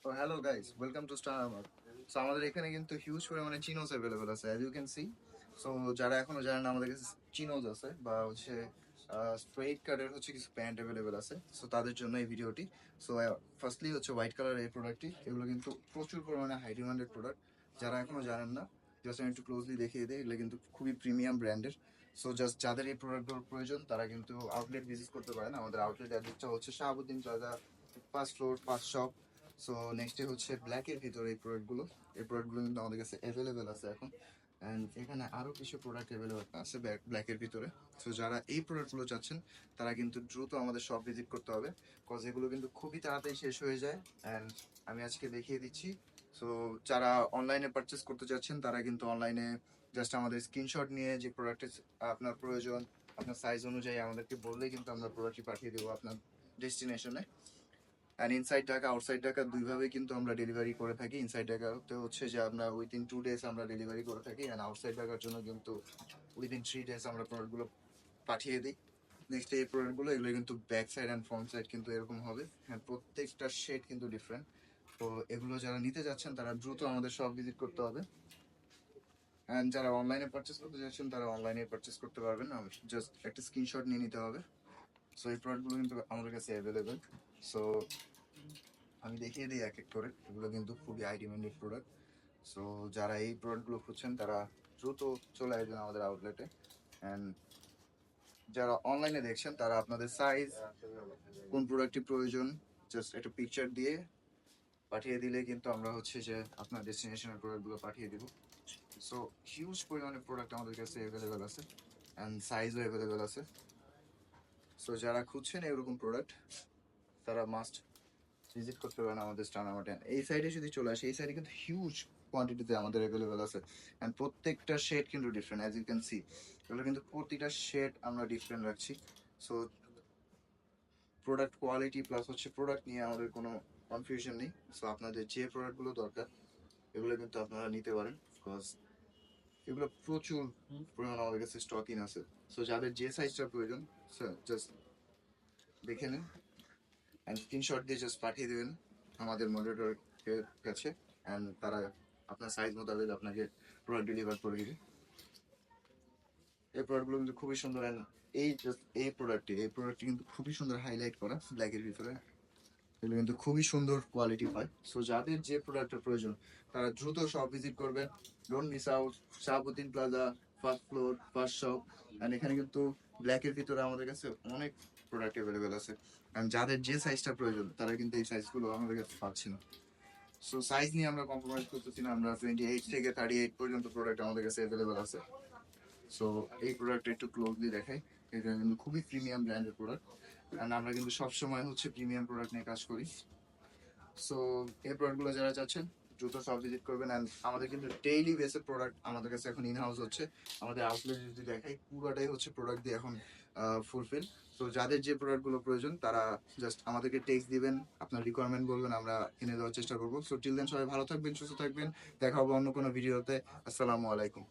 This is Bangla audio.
তো hello guys, welcome to star আমার। সো আমাদের এখানে কিন্তু হিউজ পরিমাণে চিনোস অ্যাভেলেবল আছে, as you can see. So যারা এখনো জানেন না, আমাদের কাছে চিনোস আছে বা হচ্ছে স্ট্রেট কাটের হচ্ছে কিছু প্যান্ট অ্যাভেলেবল আছে। সো তাদের জন্য এই ভিডিওটি। সো ফার্স্টলি হচ্ছে হোয়াইট কালার এই প্রোডাক্টটি। এগুলো কিন্তু প্রচুর পরিমাণে হাই ডিমান্ডেড প্রোডাক্ট। যারা এখনো জানেন না, জাস্ট আমি একটু ক্লোজলি দেখিয়ে দিই। এগুলো কিন্তু খুবই প্রিমিয়াম ব্র্যান্ডের। সো জাস্ট যাদের এই প্রোডাক্টগুলোর প্রয়োজন তারা কিন্তু আউটলেট ভিজিট করতে পারেন। আমাদের আউটলেট অ্যাড্রেসটা হচ্ছে Shahabuddin plaza, 5 floor 5 shop. So নেক্সটে হচ্ছে ব্ল্যাকের ভিতরে এই প্রোডাক্টগুলো। এই প্রোডাক্টগুলো কিন্তু আমাদের কাছে অ্যাভেলেবেল আছে এখন। অ্যান্ড এখানে আরও কিছু প্রোডাক্ট অ্যাভেলেবেল আছে ব্ল্যাকের ভিতরে। সো যারা এই প্রোডাক্টগুলো চাচ্ছেন তারা কিন্তু দ্রুত আমাদের শপ ভিজিট করতে হবে, কজ এগুলো কিন্তু খুবই তাড়াতাড়ি শেষ হয়ে যায়। অ্যান্ড আমি আজকে দেখিয়ে দিচ্ছি। সো যারা অনলাইনে পারচেস করতে চাচ্ছেন তারা কিন্তু অনলাইনে জাস্ট আমাদের স্ক্রিনশট নিয়ে যে প্রোডাক্টের আপনার প্রয়োজন, আপনার সাইজ অনুযায়ী আমাদেরকে বললেই কিন্তু আমরা প্রোডাক্টটি পাঠিয়ে দেবো আপনার ডেস্টিনেশনে। And inside Dhaka outside Dhaka দুইভাবে কিন্তু আমরা ডেলিভারি করে থাকি। ইনসাইড ঢাকাতে হচ্ছে যে আমরা উইদিন 2 ডেজ আমরা ডেলিভারি করে থাকি, অ্যান্ড আউটসাইড ঢাকার জন্য কিন্তু উইদিন 3 ডেজ আমরা প্রোডাক্টগুলো পাঠিয়ে দিই। নেক্সট এই প্রোডাক্টগুলো এগুলো কিন্তু back side and front side কিন্তু এরকম হবে, অ্যান্ড প্রত্যেকটা শেড কিন্তু ডিফারেন্ট। তো এগুলো যারা নিতে যাচ্ছেন তারা দ্রুত আমাদের শপ ভিজিট করতে হবে। অ্যান্ড যারা অনলাইনে পারচেস করতে যাচ্ছেন তারা অনলাইনে পারচেস করতে পারবেন, জাস্ট একটা স্ক্রিনশট নিয়ে নিতে হবে। সো এই প্রোডাক্টগুলো কিন্তু আমাদের কাছে অ্যাভেলেবেল। সো আমি দেখিয়ে দিই এক এক করে। এগুলো কিন্তু খুবই হাই ডিমান্ডেড প্রোডাক্ট। সো যারা এই প্রোডাক্টগুলো খুঁজছেন তারা দ্রুত চলে আসবেন আমাদের আউটলেটে। অ্যান্ড যারা অনলাইনে দেখছেন তারা আপনাদের সাইজ, কোন প্রোডাক্টটি প্রয়োজন, জাস্ট একটা পিকচার দিয়ে পাঠিয়ে দিলে কিন্তু আমরা হচ্ছে যে আপনার ডেস্টিনেশনের প্রোডাক্টগুলো পাঠিয়ে দিব। সো হিউজ পরিমাণে প্রোডাক্ট আমাদের কাছে অ্যাভেলেবেল আছে, অ্যান্ড সাইজও অ্যাভেলেবেল আছে। সো যারা খুঁজছেন এরকম প্রোডাক্ট তারা মাস্ট ভিজিট করতে পারেন আমাদের স্টানা মার্টেন। এই সাইডে যদি চলে আসে, এই সাইডে কিন্তু হিউজ কোয়ান্টিটিতে আমাদের অ্যাভেলেবেল আছে। অ্যান্ড প্রত্যেকটা শেড কিন্তু different, as you can see. এগুলো কিন্তু প্রতিটা শেড আমরা ডিফারেন্ট রাখছি। সো প্রোডাক্ট কোয়ালিটি প্লাস হচ্ছে প্রোডাক্ট নিয়ে আমাদের কোনো কনফিউশন নেই। সো আপনাদের যে প্রোডাক্টগুলো দরকার এগুলো কিন্তু আপনারা নিতে পারেন, বিকজ এগুলো প্রচুর পরিমাণ আমাদের কাছে স্টকিং আছে। সো যাদের যে সাইজটা প্রয়োজন জাস্ট দেখে নিন, অ্যান্ড স্ক্রিনশট দিয়ে জাস্ট পাঠিয়ে দেবেন আমাদের মডারেটরের কাছে, অ্যান্ড তারা আপনার সাইজ মোতাবেক আপনাকে প্রোডাক্ট ডেলিভার করে দিবে। এই প্রোডাক্টগুলো কিন্তু খুবই সুন্দর। অ্যান্ড এই জাস্ট এই প্রোডাক্টটি কিন্তু খুবই সুন্দর হাইলাইট করা ব্ল্যাকের ভিতরে। এগুলো কিন্তু খুবই সুন্দর কোয়ালিটি হয়। সো যাদের যে প্রোডাক্টের প্রয়োজন তারা দ্রুত শপ ভিজিট করবেন। Don't miss out. Shahabuddin plaza, 5 floor 5 shop. And এখানে কিন্তু ব্ল্যাকের ভিতরে আমাদের কাছে অনেক প্রোডাক্ট অ্যাভেলেবেল আছে। অ্যান্ড যাদের যে সাইজটা প্রয়োজন তারা কিন্তু এই সাইজগুলো আমাদের কাছে পাচ্ছে না। সো সাইজ নিয়ে আমরা কম্প্রোমাইজ করতেছি না। আমরা 28 থেকে 38 পর্যন্ত প্রোডাক্ট আমাদের কাছে অ্যাভেলেবেল আছে। সো এই প্রোডাক্টটা একটু ক্লোজলি দেখাই। এটা কিন্তু খুবই প্রিমিয়াম ব্র্যান্ডের প্রোডাক্ট, অ্যান্ড আমরা কিন্তু সবসময় হচ্ছে প্রিমিয়াম প্রোডাক্ট নিয়ে কাজ করি। সো এই প্রোডাক্টগুলো যারা চাচ্ছেন দ্রুত সব ভিজিট করবেন। অ্যান্ড আমাদের কিন্তু ডেইলি বেসের প্রোডাক্ট আমাদের কাছে এখন ইন হাউস হচ্ছে। আমাদের আউটলেট যদি দেখাই পুরোটাই হচ্ছে প্রোডাক্ট দিয়ে এখন ফুলফিল। তো যাদের যে প্রোডাক্টগুলো প্রয়োজন তারা জাস্ট আমাদেরকে টেক্সট দিবেন, আপনার রিকোয়ারমেন্ট বলবেন, আমরা এনে দেওয়ার চেষ্টা করবো। সো টিল দেন সবাই ভালো থাকবেন, সুস্থ থাকবেন। দেখা হবে অন্য কোনো ভিডিওতে। আসসালামু আলাইকুম।